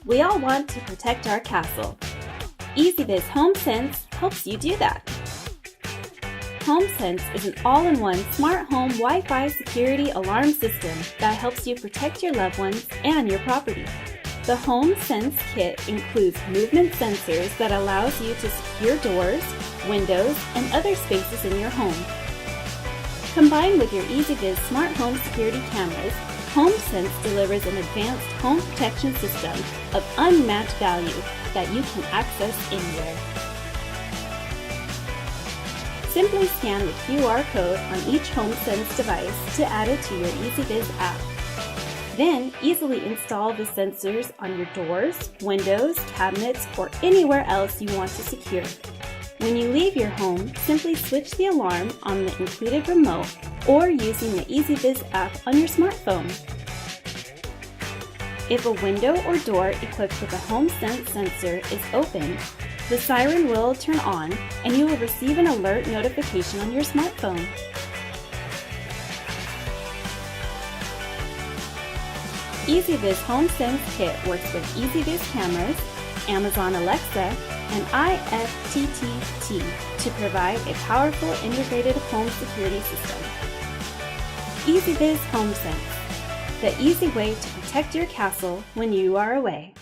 We all want to protect our castle. EasyViz HomeSense helps you do that. HomeSense is an all-in-one smart home Wi-Fi security alarm system that helps you protect your loved ones and your property. The HomeSense kit includes movement sensors that allows you to secure doors, windows, and other spaces in your home. Combined with your EasyViz smart home security cameras, HomeSense delivers an advanced home protection system of unmatched value that you can access anywhere. Simply scan the QR code on each HomeSense device to add it to your EasyViz app. Then easily install the sensors on your doors, windows, cabinets, or anywhere else you want to secure. When you leave your home, simply switch the alarm on the included remote or using the EasyViz app on your smartphone. If a window or door equipped with a HomeSense sensor is open, the siren will turn on and you will receive an alert notification on your smartphone. EasyViz HomeSense Kit works with EasyViz cameras, Amazon Alexa, and IFTTT to provide a powerful integrated home security system. EasyViz HomeSense, the easy way to protect your castle when you are away.